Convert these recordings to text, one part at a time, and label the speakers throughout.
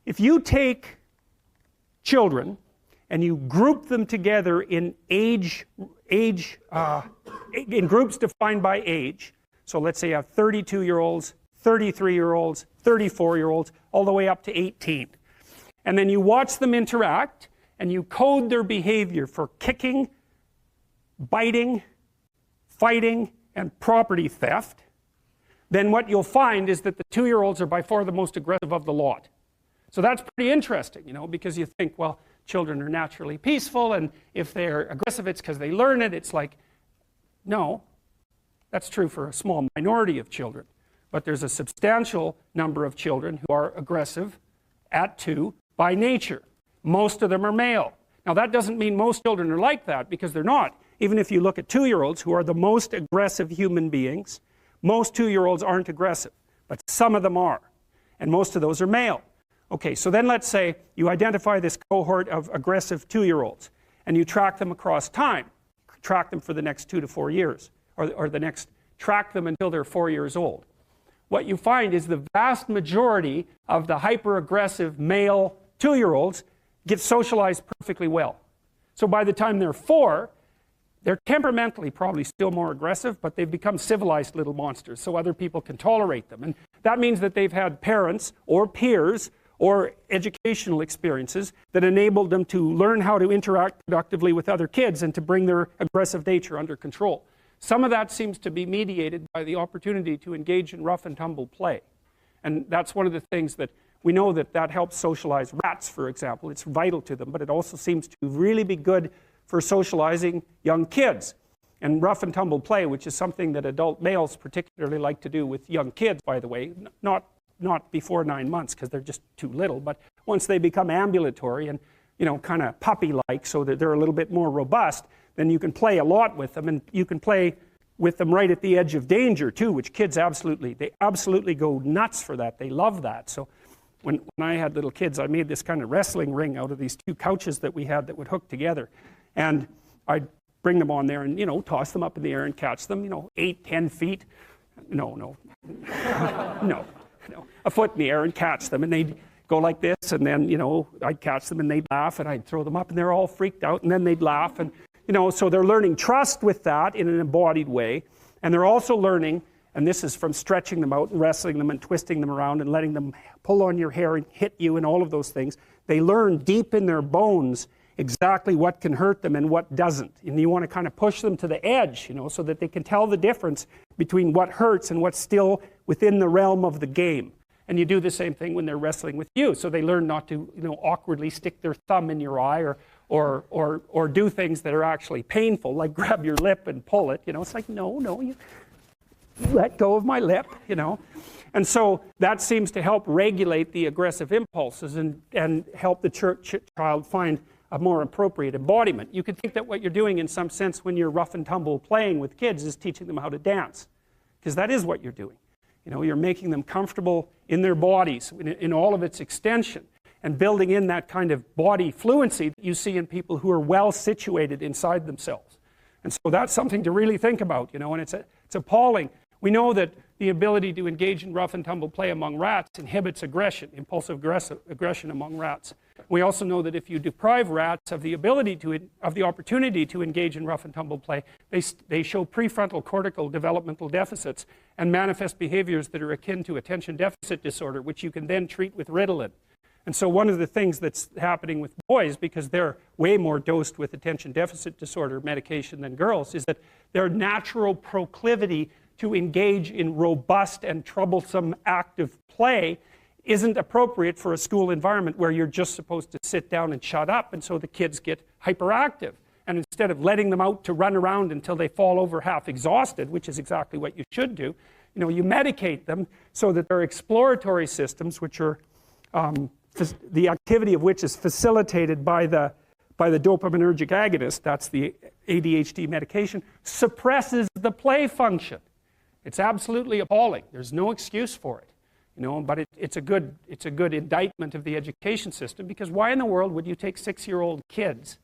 Speaker 1: if you take children and you group them together in in groups defined by age, so let's say you have 32-year-olds, 33-year-olds, 34-year-olds, all the way up to 18. And then you watch them interact, and you code their behavior for kicking, biting, fighting, and property theft, then what you'll find is that the 2-year-olds are by far the most aggressive of the lot. So that's pretty interesting, you know, because you think, well, children are naturally peaceful, and if they're aggressive, it's because they learn it. It's like, no, that's true for a small minority of children. But there's a substantial number of children who are aggressive at 2 by nature. Most of them are male. Now that doesn't mean most children are like that, because they're not. Even if you look at 2-year-olds, who are the most aggressive human beings, most 2-year-olds aren't aggressive, but some of them are. And most of those are male. Okay, so then let's say you identify this cohort of aggressive 2-year-olds, and you track them across time. Track them for the next 2 to 4 years, or track them until they're 4 years old. What you find is the vast majority of the hyper-aggressive male 2-year-olds get socialized perfectly well. So by the time they're 4, they're temperamentally probably still more aggressive, but they've become civilized little monsters, so other people can tolerate them. And that means that they've had parents or peers or educational experiences that enabled them to learn how to interact productively with other kids and to bring their aggressive nature under control. Some of that seems to be mediated by the opportunity to engage in rough and tumble play. And that's one of the things that we know that helps socialize rats, for example. It's vital to them, but it also seems to really be good for socializing young kids. And rough and tumble play, which is something that adult males particularly like to do with young kids, by the way, not before 9 months, because they're just too little, but once they become ambulatory and, you know, kind of puppy-like, so that they're a little bit more robust, then you can play a lot with them, and you can play with them right at the edge of danger too, which kids absolutely go nuts for that. They love that. So when I had little kids, I made this kind of wrestling ring out of these 2 couches that we had that would hook together, and I'd bring them on there and, you know, toss them up in the air and catch them, you know, 8, 10 feet. No. A foot in the air and catch them, and they'd go like this, and then, you know, I'd catch them and they'd laugh, and I'd throw them up and they're all freaked out, and then they'd laugh, and, you know, so they're learning trust with that in an embodied way, and they're also learning, and this is from stretching them out and wrestling them and twisting them around and letting them pull on your hair and hit you and all of those things. They learn deep in their bones exactly what can hurt them and what doesn't, and you want to kind of push them to the edge, you know, so that they can tell the difference between what hurts and what's still within the realm of the game. And you do the same thing when they're wrestling with you, so they learn not to, you know, awkwardly stick their thumb in your eye or do things that are actually painful, like grab your lip and pull it. You know, it's like, no, you let go of my lip, you know. And so that seems to help regulate the aggressive impulses and help the child find a more appropriate embodiment. You could think that what you're doing in some sense when you're rough and tumble playing with kids is teaching them how to dance, because that is what you're doing. You know, you're making them comfortable in their bodies in all of its extension, and building in that kind of body fluency that you see in people who are well situated inside themselves. And so that's something to really think about, you know, and it's appalling. We know that the ability to engage in rough and tumble play among rats inhibits aggression, impulsive aggression among rats. We also know that if you deprive rats of the opportunity to engage in rough and tumble play, they show prefrontal cortical developmental deficits and manifest behaviors that are akin to attention deficit disorder, which you can then treat with Ritalin. And so one of the things that's happening with boys, because they're way more dosed with attention deficit disorder medication than girls, is that their natural proclivity to engage in robust and troublesome active play isn't appropriate for a school environment where you're just supposed to sit down and shut up, and so the kids get hyperactive. And instead of letting them out to run around until they fall over half exhausted, which is exactly what you should do, you know, you medicate them so that their exploratory systems, which are the activity of which is facilitated by the dopaminergic agonist, that's the ADHD medication, suppresses the play function. It's absolutely appalling. There's no excuse for it, you know. But it's a good indictment of the education system, because why in the world would you take 6-year-old kids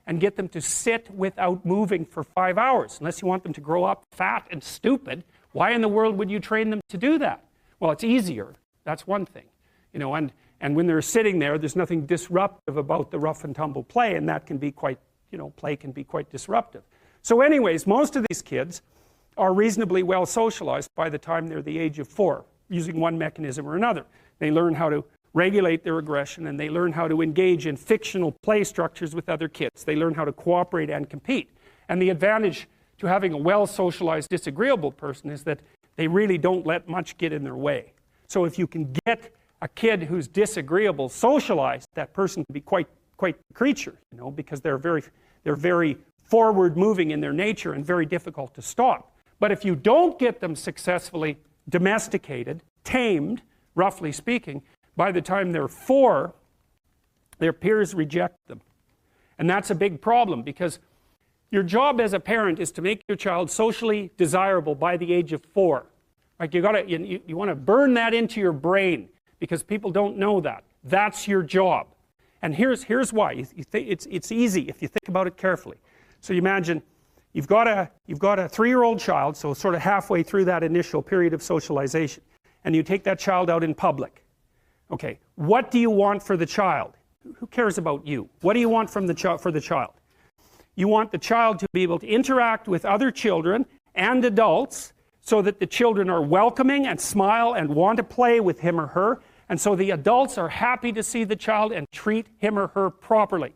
Speaker 1: and get them to sit without moving for 5 hours? Unless you want them to grow up fat and stupid, why in the world would you train them to do that? Well, it's easier. That's one thing, you know. And And when they're sitting there, there's nothing disruptive about the rough and tumble play, and that can be quite, play can be quite disruptive. So anyways, most of these kids are reasonably well socialized by the time they're the age of 4, using one mechanism or another. They learn how to regulate their aggression, and they learn how to engage in fictional play structures with other kids. They learn how to cooperate and compete. And the advantage to having a well-socialized disagreeable person is that they really don't let much get in their way. So if you can get a kid who's disagreeable socialized, that person can be quite the creature, because they're very forward-moving in their nature and very difficult to stop. But if you don't get them successfully domesticated, tamed, roughly speaking, by the time they're 4, their peers reject them. And that's a big problem, because your job as a parent is to make your child socially desirable by the age of 4. Like you want to burn that into your brain, because people don't know that. That's your job. And here's why. It's easy if you think about it carefully. So you imagine you've got a 3-year-old child, so sort of halfway through that initial period of socialization, and you take that child out in public. Okay, what do you want for the child? Who cares about you? What do you want for the child? You want the child to be able to interact with other children and adults so that the children are welcoming and smile and want to play with him or her, and so the adults are happy to see the child and treat him or her properly.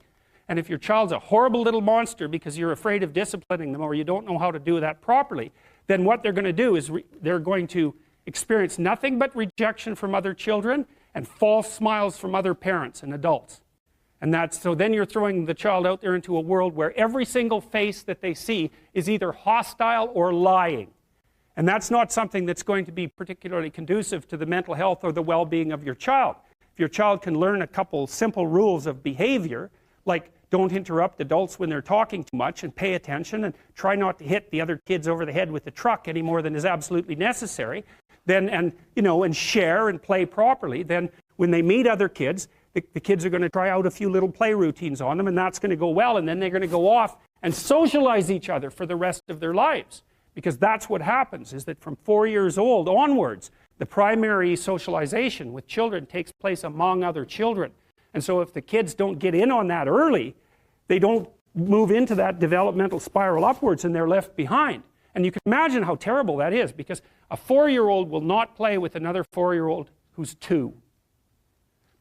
Speaker 1: And if your child's a horrible little monster because you're afraid of disciplining them or you don't know how to do that properly, then what they're going to do is they're going to experience nothing but rejection from other children and false smiles from other parents and adults. And so then you're throwing the child out there into a world where every single face that they see is either hostile or lying. And that's not something that's going to be particularly conducive to the mental health or the well-being of your child. If your child can learn a couple simple rules of behavior, like don't interrupt adults when they're talking too much and pay attention and try not to hit the other kids over the head with the truck any more than is absolutely necessary, then and share and play properly, then when they meet other kids, the kids are going to try out a few little play routines on them, and that's going to go well, and then they're going to go off and socialize each other for the rest of their lives. Because that's what happens, is that from 4 years old onwards, the primary socialization with children takes place among other children. And so if the kids don't get in on that early, they don't move into that developmental spiral upwards and they're left behind. And you can imagine how terrible that is, because a 4-year-old will not play with another 4-year-old who's 2.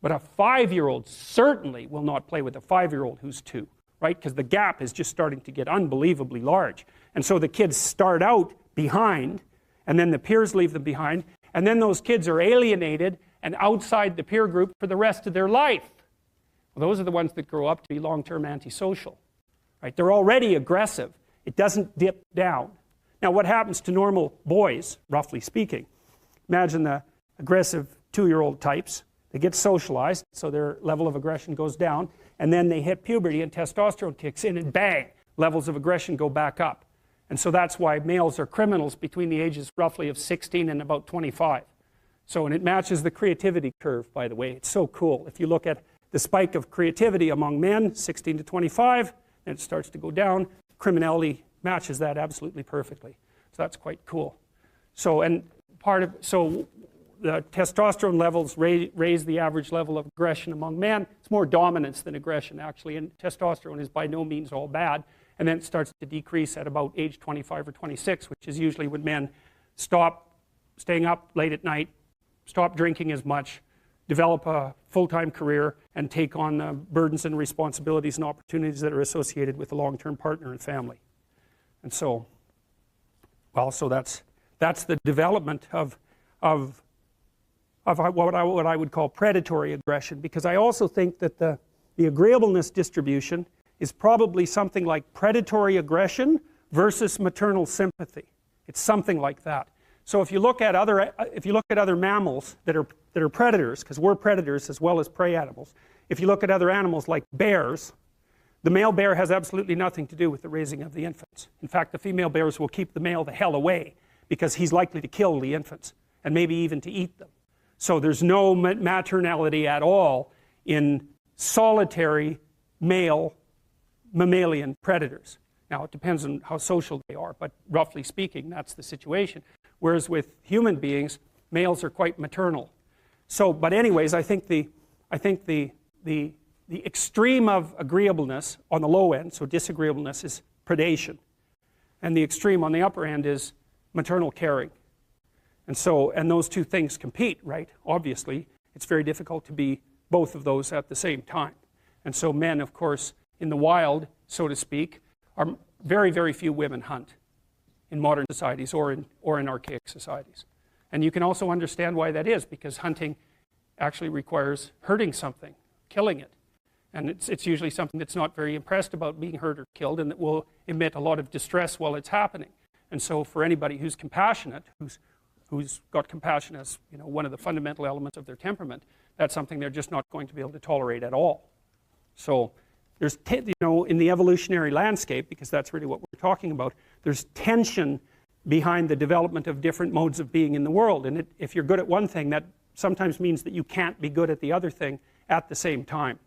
Speaker 1: But a 5-year-old certainly will not play with a 5-year-old who's 2, right? Because the gap is just starting to get unbelievably large. And so the kids start out behind, and then the peers leave them behind, and then those kids are alienated and outside the peer group for the rest of their life. Well, those are the ones that grow up to be long-term antisocial, right? They're already aggressive. It doesn't dip down. Now, what happens to normal boys, roughly speaking? Imagine the aggressive 2-year-old types. They get socialized, so their level of aggression goes down, and then they hit puberty and testosterone kicks in, and bang, levels of aggression go back up. And so that's why males are criminals between the ages roughly of 16 and about 25. So, and it matches the creativity curve, by the way. It's so cool. If you look at the spike of creativity among men, 16 to 25, and it starts to go down, criminality matches that absolutely perfectly. So that's quite cool. So, and so the testosterone levels raise the average level of aggression among men. It's more dominance than aggression, actually, and testosterone is by no means all bad. And then it starts to decrease at about age 25 or 26, which is usually when men stop staying up late at night, stop drinking as much, develop a full-time career, and take on the burdens and responsibilities and opportunities that are associated with a long-term partner and family. And so, well, so that's the development of what I would call predatory aggression, because I also think that the agreeableness distribution is probably something like predatory aggression versus maternal sympathy. It's something like that. So if you look at other mammals that are predators, because we're predators as well as prey animals, if you look at other animals like bears, the male bear has absolutely nothing to do with the raising of the infants. In fact, the female bears will keep the male the hell away because he's likely to kill the infants and maybe even to eat them. So there's no maternality at all in solitary male mammalian predators. Now, it depends on how social they are, but roughly speaking, that's the situation. Whereas with human beings, males are quite maternal. So, but anyways, I think the I think the extreme of agreeableness on the low end, so disagreeableness, is predation. And the extreme on the upper end is maternal caring. And those two things compete, right? Obviously, it's very difficult to be both of those at the same time. And so men, of course, in the wild, so to speak, are very, very few women hunt in modern societies or in archaic societies. And you can also understand why that is, because hunting actually requires hurting something, killing it. And it's usually something that's not very impressed about being hurt or killed, and that will emit a lot of distress while it's happening. And so for anybody who's compassionate, who's got compassion as, you know, one of the fundamental elements of their temperament, that's something they're just not going to be able to tolerate at all. So there's, you know, in the evolutionary landscape, because that's really what we're talking about, there's tension behind the development of different modes of being in the world. And if you're good at one thing, that sometimes means that you can't be good at the other thing at the same time.